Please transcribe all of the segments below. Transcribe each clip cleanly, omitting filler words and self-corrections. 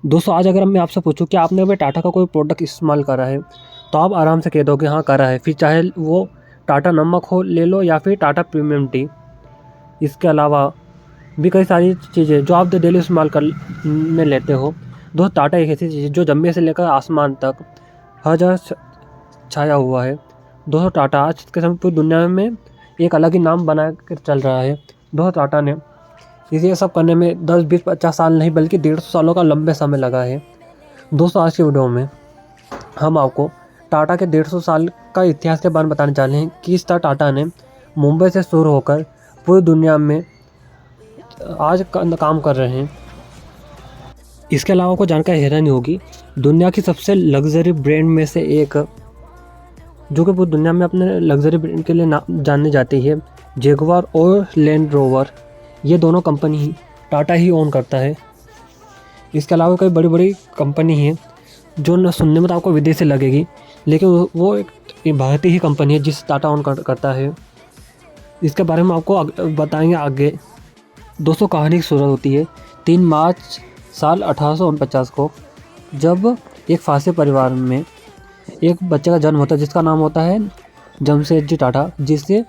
दोस्तों आज अगर मैं आपसे पूछूं कि आपने अभी टाटा का कोई प्रोडक्ट इस्तेमाल करा है तो आप आराम से कह दोगे हाँ करा है। फिर चाहे वो टाटा नमक हो ले लो या फिर टाटा प्रीमियम टी। इसके अलावा भी कई सारी चीज़ें जो आप डेली इस्तेमाल कर में लेते हो। दोस्तों टाटा एक ऐसी चीज़ है जो जम्मे से लेकर आसमान तक हर जगह छाया हुआ है। दोस्तों टाटा आज के समय पूरी दुनिया में एक अलग ही नाम बना कर चल रहा है। दोस्तों टाटा ने इसे सब करने में 10, 20, 50 साल नहीं बल्कि 150 सालों का लंबे समय लगा है। दोस्तों आज की वीडियो में हम आपको टाटा के 150 साल का इतिहास के बारे में बताने जा रहे हैं कि इस तरह टाटा ने मुंबई से शुरू होकर पूरी दुनिया में आज काम कर रहे हैं। इसके अलावा आपको जानकर हैरानी होगी, दुनिया की सबसे लग्जरी ब्रांड में से एक जो कि पूरी दुनिया में अपने लग्जरी ब्रांड के लिए जानी जाती है, जगुआर और लैंड रोवर, ये दोनों कंपनी ही टाटा ही ओन करता है। इसके अलावा कई बड़ी बड़ी कंपनी हैं जो न सुनने में तो आपको विदेशी लगेगी, लेकिन वो एक भारतीय ही कंपनी है जिस टाटा ओन करता है। इसके बारे में आपको बताएंगे आगे। दोस्तों कहानी की शुरुआत होती है 3 मार्च साल 1849 को, जब एक फारसी परिवार में एक बच्चे का जन्म होता है जिसका नाम होता है जमशेदजी टाटा, जिसे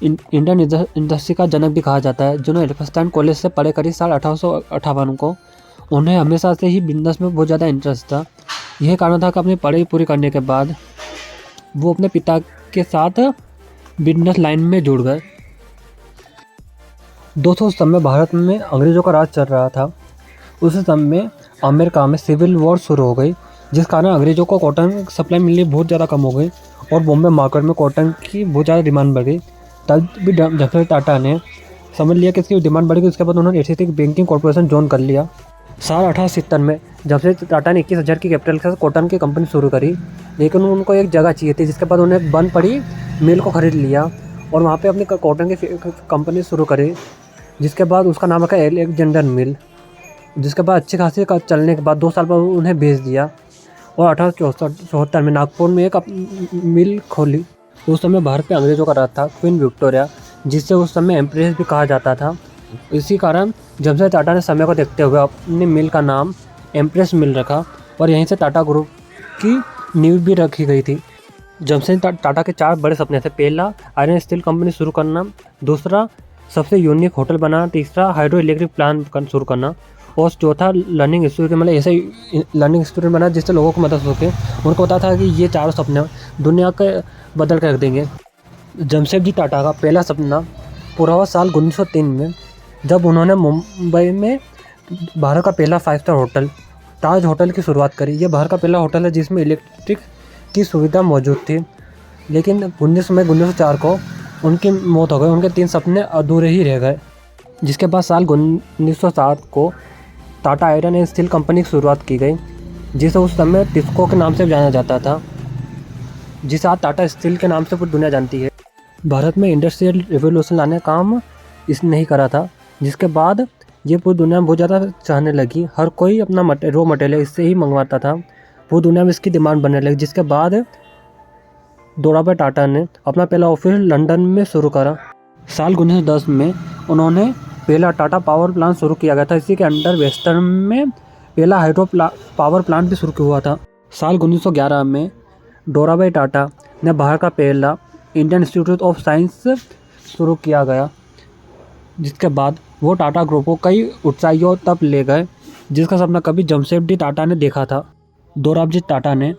इंडियन इंडस्ट्री का जनक भी कहा जाता है। जिन्होंने एल्फिंस्टन कॉलेज से पढ़े करीब साल 1858 को। उन्हें हमेशा से ही बिजनेस में बहुत ज़्यादा इंटरेस्ट था। यह कारण था कि अपनी पढ़ाई पूरी करने के बाद वो अपने पिता के साथ बिजनेस लाइन में जुड़ गए। दोस्तों उस समय भारत में अंग्रेज़ों का राज चल रहा था। उस समय अमेरिका में सिविल वॉर शुरू हो गई, जिस कारण अंग्रेज़ों को कॉटन सप्लाई मिलनी बहुत ज़्यादा कम हो गई और बॉम्बे मार्केट में कॉटन की बहुत ज़्यादा डिमांड बढ़ गई। तब भी जमशेदजी टाटा ने समझ लिया कि इसकी डिमांड बढ़ गई। उसके बाद उन्होंने एशियाटिक बैंकिंग कॉर्पोरेशन ज्वाइन कर लिया। साल 1870 में जमशेदजी टाटा ने 21,000 की कैपिटल के साथ कॉटन की कंपनी शुरू करी, लेकिन उनको एक जगह चाहिए थी। जिसके बाद उन्हें बंद पड़ी मिल को ख़रीद लिया और वहाँ पे अपनी कॉटन की कंपनी शुरू करी, जिसके बाद उसका नाम रखा अलेक्जेंडर मिल। जिसके बाद अच्छी खासी चलने के बाद 2 साल बाद उन्हें बेच दिया और 1874 में नागपुर में एक मिल खोली। उस समय भारत में अंग्रेज़ों का राज था। क्वीन विक्टोरिया, जिससे उस समय एम्प्रेस भी कहा जाता था, इसी कारण जमशेदजी टाटा ने समय को देखते हुए अपनी मिल का नाम एम्प्रेस मिल रखा और यहीं से टाटा ग्रुप की नींव भी रखी गई थी। जमशेदजी टाटा के 4 बड़े सपने थे। पहला आयरन स्टील कंपनी शुरू करना, दूसरा सबसे यूनिक होटल बनाना, तीसरा हाइड्रो इलेक्ट्रिक प्लांट शुरू करना और चौथा लर्निंग इंस्टीट्यूट, मतलब ऐसे लर्निंग इंस्टीट्यूट बना जिससे लोगों को मदद हो सके। उनको पता था कि ये 4 सपने दुनिया के बदल कर रख देंगे। जमशेदजी टाटा का पहला सपना पूरा हुआ साल 1903 में, जब उन्होंने मुंबई में भारत का पहला 5 स्टार होटल ताज होटल की शुरुआत करी। ये भारत का पहला होटल है जिसमें इलेक्ट्रिक की सुविधा मौजूद थी, लेकिन 19 मई 1904 को उनकी मौत हो गई। उनके 3 सपने अधूरे ही रह गए। जिसके बाद साल 1907 को Tata iron and steel company की शुरुआत की गई, जिसे उस समय टिस्को के नाम से जाना जाता था, जिसे आज टाटा स्टील के नाम से पूरी दुनिया जानती है। भारत में इंडस्ट्रियल रिवोल्यूशन लाने का काम इसने ही करा था, जिसके बाद ये पूरी दुनिया में बहुत ज़्यादा चाहने लगी। हर कोई अपना रॉ मटेरियल इससे ही मंगवाता था। पूरी दुनिया में इसकी डिमांड बनने लगी। जिसके बाद दोराबा टाटा ने अपना पहला ऑफिस लंदन में शुरू करा। साल 1910 में उन्होंने पहला टाटा पावर प्लांट शुरू किया गया था। इसी के अंडर वेस्टर्न में पहला हाइड्रो पावर प्लांट भी शुरू हुआ था। साल 1911 में दोराबा टाटा ने भारत का पहला इंडियन इंस्टीट्यूट ऑफ साइंस शुरू किया गया, जिसके बाद वो टाटा ग्रुप को कई ऊंचाइयों तक ले गए, जिसका सपना कभी जमशेदजी टाटा ने देखा था। दोराबजी टाटा ने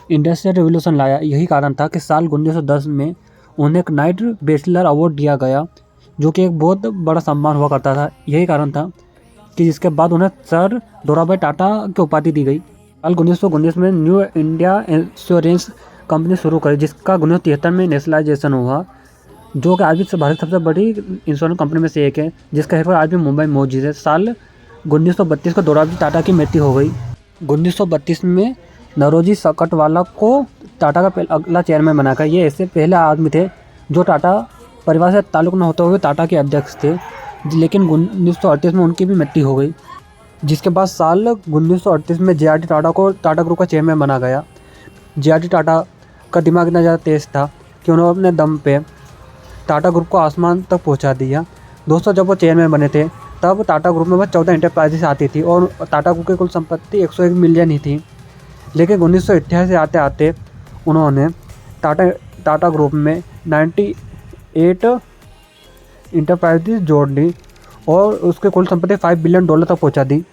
इंडस्ट्रियल रिवोल्यूशन लाया। यही कारण था कि साल 1910 में उन्हें एक नाइट बैचलर अवार्ड दिया गया, जो कि एक बहुत बड़ा सम्मान हुआ करता था। यही कारण था कि जिसके बाद उन्हें सर दोराबा टाटा की उपाधि दी गई। साल 1919 में न्यू इंडिया इंश्योरेंस कंपनी शुरू करी, जिसका 1973 में नेशनलाइजेशन हुआ, जो कि आज भी भारत की सबसे बड़ी इंश्योरेंस कंपनी में से एक है, जिसका हेडक्वार्टर आज भी मुंबई में मौजूद है। साल 1932 को दोराबजी टाटा की मृत्यु हो गई। 1932 में नरोजी सकटवाला को टाटा का अगला चेयरमैन बनाकर। ये ऐसे पहले आदमी थे जो टाटा परिवार से ताल्लुक़ न होते हुए टाटा के अध्यक्ष थे, लेकिन 1938 में उनकी भी मृत्यु हो गई। जिसके बाद साल 1938 में जे.आर.डी. टाटा को टाटा ग्रुप का चेयरमैन बना गया। जे.आर.डी. टाटा का दिमाग इतना ज़्यादा तेज़ था कि उन्होंने अपने दम पे टाटा ग्रुप को आसमान तक पहुंचा दिया। दोस्तों जब वो चेयरमैन बने थे तब टाटा ग्रुप में बस 14 इंटरप्राइजेस आती थी और टाटा ग्रुप की कुल संपत्ति 101 मिलियन ही थी। लेकिन 1988 से आते आते उन्होंने टाटा ग्रुप में 98 इंटरप्राइजेस जोड़ ली और उसके कुल संपत्ति $5 बिलियन तक पहुंचा दी।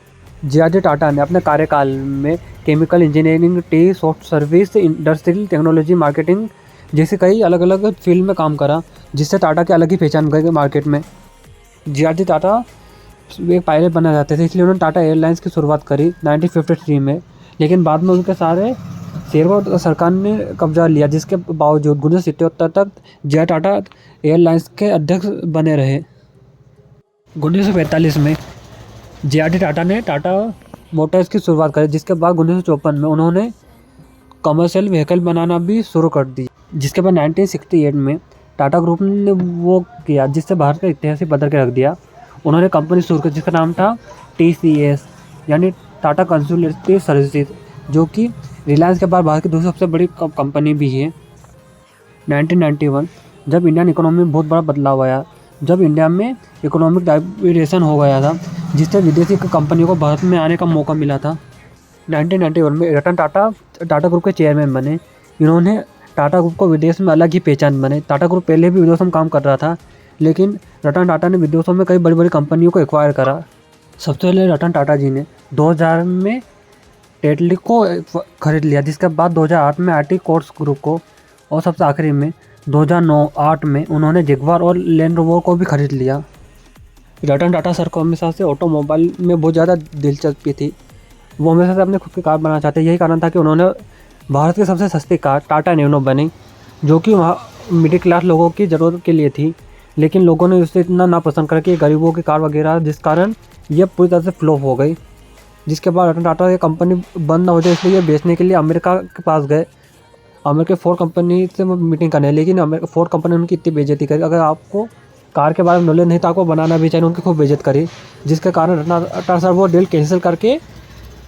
जे.आर.डी. टाटा ने अपने कार्यकाल में chemical engineering, T, soft service, industrial technology, marketing जैसे कई अलग अलग फील्ड में काम करा, जिससे टाटा की अलग ही पहचान गई मार्केट में। जे.आर.डी. टाटा एक पायलट बनना चाहते थे, इसलिए उन्होंने टाटा एयरलाइंस की शुरुआत करी 1953 में। लेकिन बाद में उनके सारे शेयर को सरकार ने कब्जा लिया, जिसके बावजूद 1977 तक जे.आर. टाटा एयरलाइंस के अध्यक्ष बने रहे। 1945 में जे.आर.डी. टाटा ने टाटा मोटर्स की शुरुआत करी, जिसके बाद 1954 में उन्होंने कमर्शियल व्हीकल बनाना भी शुरू कर दी। जिसके बाद 1968 में टाटा ग्रुप ने वो किया जिससे भारत का इतिहास ही बदल के रख दिया। उन्होंने कंपनी शुरू की जिसका नाम था TCS यानी टाटा कंसल्टेंसी सर्विसेज, जो कि रिलायंस के बाद भारत की दूसरी सबसे बड़ी कंपनी भी है। 1991 जब इंडियन इकोनॉमी में बहुत बड़ा बदलाव आया, जब इंडिया में इकोनॉमिक डाइवर्जेशन हो गया था, जिससे विदेशी कंपनियों को भारत में आने का मौका मिला था। 1991 में रतन टाटा टाटा ग्रुप के चेयरमैन बने। इन्होंने टाटा ग्रुप को विदेश में अलग ही पहचान बने। टाटा ग्रुप पहले भी विदेशों में काम कर रहा था, लेकिन रतन टाटा ने विदेशों में कई बड़ी बड़ी कंपनियों को एक्वायर करा। सबसे पहले रतन टाटा जी ने 2000 में टेटली को खरीद लिया, जिसके बाद 2008 में आरटी कोर्स ग्रुप को, और सबसे आखिरी में 2009-8 में उन्होंने जगुआर और लैंड रोवर को भी खरीद लिया। रतन टाटा सर को हमेशा से ऑटोमोबाइल में बहुत ज़्यादा दिलचस्पी थी। वो हमेशा से अपने खुद की कार बनाना चाहते। यही कारण था कि उन्होंने भारत की सबसे सस्ती कार टाटा नैनो बनी, जो कि वहाँ मिडिल क्लास लोगों की ज़रूरत के लिए थी। लेकिन लोगों ने उसे इतना नापसंद करा कि गरीबों की कार वगैरह, जिस कारण ये पूरी तरह से फ्लॉप हो गई। जिसके बाद रतन टाटा की कंपनी बंद ना हो जाए इसलिए ये बेचने के लिए अमेरिका के पास गए। अमेरिका फोर्ड कंपनी से वो मीटिंग करने, लेकिन फोर्ड कंपनी ने उनकी इतनी बेइज्जती करी। अगर आपको कार के बारे में नॉलेज नहीं था, आपको बनाना भी चाहिए, उनकी खूब बेइज्जत करी, जिसके कारण रतन टाटा सर वो डील कैंसिल करके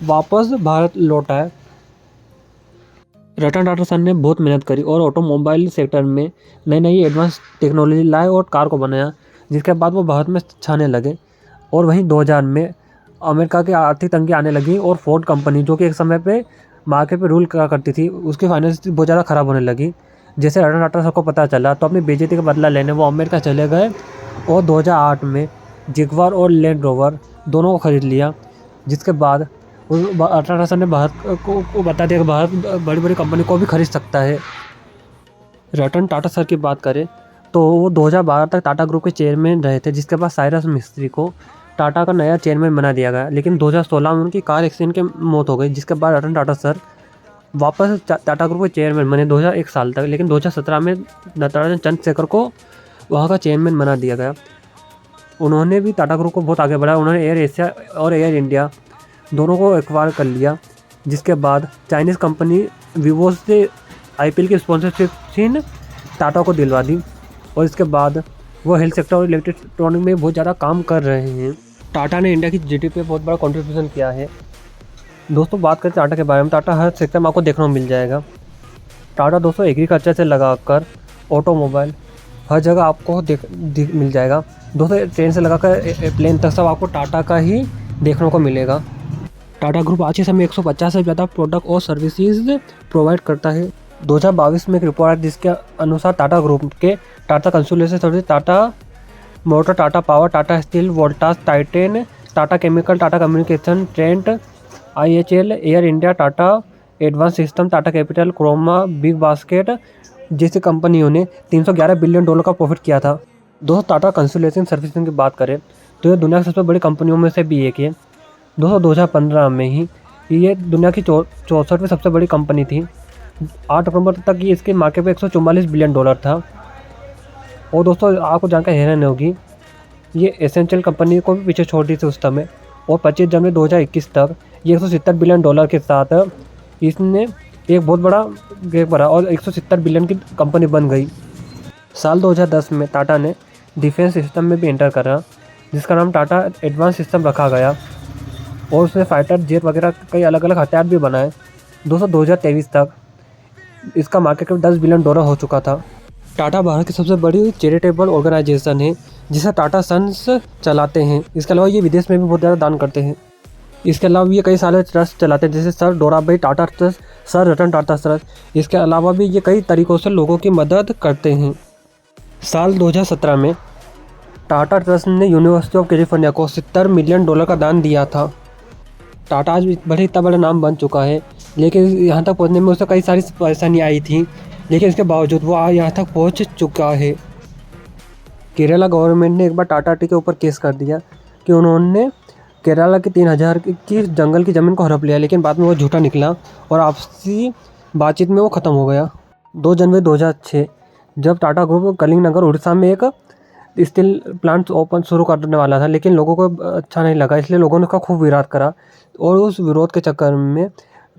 वापस भारत लौट आए। रतन टाटा सर ने बहुत मेहनत करी और ऑटोमोबाइल सेक्टर में नई नई एडवांस टेक्नोलॉजी लाए और कार को बनाया, जिसके बाद वो भारत में छाने लगे। और वहीं 2000 में अमेरिका की आर्थिक तंगी आने लगी और फोर्ड कंपनी, जो कि एक समय पे मार्केट पे रूल करा करती थी, उसकी फाइनेंस बहुत ज़्यादा ख़राब होने लगी। जैसे रतन टाटा सर को पता चला तो अपनी बेइज्जती का बदला लेने वो अमेरिका चले गए और 2008 में जगुआर और लैंड रोवर दोनों को खरीद लिया। जिसके बाद रतन टाटा सर ने भारत को बता दिया कि भारत बड़ी बड़ी कंपनी को भी खरीद सकता है। रतन टाटा सर की बात करें तो वो 2012 तक टाटा ग्रुप के चेयरमैन रहे थे, जिसके बाद साइरस मिस्त्री को टाटा का नया चेयरमैन बना दिया गया। लेकिन 2016 में उनकी कार एक्सीडेंट के मौत हो गई, जिसके बाद रतन टाटा सर वापस टाटा ग्रुप के चेयरमैन बने 2001 साल तक। लेकिन 2017 में नटराजन चंद्रशेखर को वहाँ का चेयरमैन बना दिया गया। उन्होंने भी टाटा ग्रुप को बहुत आगे बढ़ाया। उन्होंने एयर एशिया और एयर इंडिया दोनों को एक्वायर कर लिया, जिसके बाद चाइनीज़ कंपनी वीवो से IPL की स्पॉन्सरशिप टाटा को दिलवा दी। और इसके बाद वो हेल्थ सेक्टर और इलेक्ट्रॉनिक में बहुत ज़्यादा काम कर रहे हैं। टाटा ने इंडिया की GDP पे बहुत बड़ा कंट्रीब्यूशन किया है। दोस्तों बात करें टाटा के बारे में, टाटा हर सेक्टर में आपको देखने को मिल जाएगा। टाटा दोस्तों एग्रीकल्चर से लगाकर ऑटोमोबाइल हर जगह आपको मिल जाएगा। दोस्तों ट्रेन से लगाकर प्लेन तक सब आपको टाटा का ही देखने को मिलेगा। टाटा ग्रुप आज के समय 150 से ज़्यादा प्रोडक्ट और सर्विसेज प्रोवाइड करता है। 2022 में एक रिपोर्ट है जिसके अनुसार टाटा ग्रुप के Tata consultancy service, Tata motor, Tata power, Tata steel, Voltas, Titan, Tata chemical, Tata communication, Trent, IHL, air India, Tata advance system, Tata capital, Croma, big basket जैसी कंपनियों ने $311 बिलियन का प्रॉफिट किया था। दोस्तों टाटा कंसल्टेंसी सर्विसेज की बात करें तो ये दुनिया की सबसे बड़ी कंपनियों में से भी एक है। दोस्तों 2015 में ही ये दुनिया की 64वीं सबसे बड़ी कंपनी थी। 8 अक्टूबर तक ये इसके मार्केट पे $144 बिलियन था। और दोस्तों आपको जानकर हैरानी होगी, ये एसेंशियल कंपनी को भी पीछे छोड़ दी थी उस समय। और 25 जनवरी 2021 तक ये $170 बिलियन के साथ इसने एक बहुत बड़ा गैप भरा और 170 बिलियन की कंपनी बन गई। साल 2010 में टाटा ने डिफेंस सिस्टम में भी एंटर करा, जिसका नाम टाटा एडवांस सिस्टम रखा गया। और उसने फाइटर जेट वगैरह कई अलग अलग हथियार भी बनाए। दोस्तों 2023 तक इसका मार्केट कैप $10 बिलियन हो चुका था। टाटा भारत की सबसे बड़ी चैरिटेबल ऑर्गेनाइजेशन है, जिसे टाटा सन्स चलाते हैं। इसके अलावा ये विदेश में भी बहुत ज़्यादा दान करते हैं। इसके अलावा ये कई सारे ट्रस्ट चलाते हैं, जैसे sir डोराभाई Tata trust, sir Ratan Tata trust. इसके अलावा भी ये कई तरीक़ों से लोगों की मदद करते हैं। साल 2017 में टाटा ट्रस्ट ने यूनिवर्सिटी ऑफ कैलिफोर्निया को $70 मिलियन का दान दिया था। टाटा आज इतना बड़ा नाम बन चुका है, लेकिन यहाँ तक पहुँचने में उसे कई सारी परेशानी आई थी, लेकिन इसके बावजूद वो यहाँ तक पहुँच चुका है। केरला गवर्नमेंट ने एक बार टाटा टी के ऊपर केस कर दिया कि उन्होंने केरला की 3000 की जंगल की ज़मीन को हड़प लिया, लेकिन बाद में वो झूठा निकला और आपसी बातचीत में वो ख़त्म हो गया। 2 जनवरी 2006 जब टाटा ग्रुप कलिंगनगर उड़ीसा में एक स्टील प्लांट ओपन शुरू करने वाला था, लेकिन लोगों को अच्छा नहीं लगा, इसलिए लोगों ने उसका खूब विरोध करा और उस विरोध के चक्कर में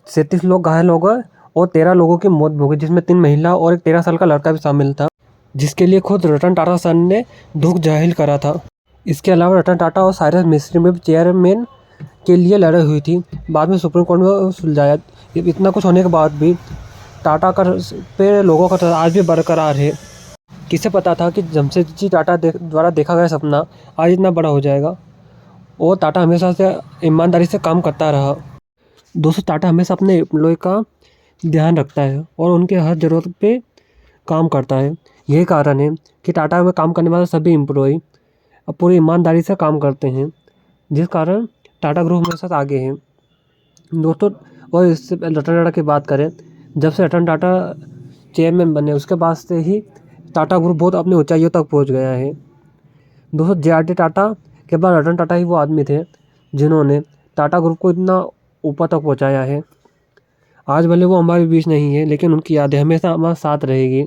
37 लोग घायल हो गए और 13 लोगों की मौत हो गई, जिसमें 3 महिला और एक 13 साल का लड़का भी शामिल था, जिसके लिए खुद रतन टाटा सन ने दुख जाहिर करा था। इसके अलावा रतन टाटा और साइरस मिस्त्री में भी चेयरमैन के लिए लड़ाई हुई थी। बाद में सुप्रीम कोर्ट में सुलझाया। इतना कुछ होने के बाद भी टाटा का पे लोगों का आज भी बरकरार है। किसे पता था कि जमशेदजी टाटा द्वारा देखा गया सपना आज इतना बड़ा हो जाएगा। और टाटा हमेशा से ईमानदारी से काम करता रहा। दोस्तों, टाटा हमेशा अपने एम्प्लॉय का ध्यान रखता है और उनके हर ज़रूरत पे काम करता है। यही कारण है कि टाटा में काम करने वाले सभी एम्प्लॉय अब पूरी ईमानदारी से काम करते हैं, जिस कारण टाटा ग्रुप हमारे साथ आगे हैं। दोस्तों, और इससे रतन टाटा की बात करें, जब से रतन टाटा चेयरमैन बने उसके बाद से ही टाटा ग्रुप बहुत अपनी ऊंचाइयों तक पहुंच गया है। दोस्तों, जे.आर.डी. टाटा के बाद रतन टाटा ही वो आदमी थे जिन्होंने टाटा ग्रुप को इतना ऊपर तक पहुंचाया है। आज भले वो हमारे बीच नहीं है, लेकिन उनकी यादें हमेशा हमारे साथ रहेगी।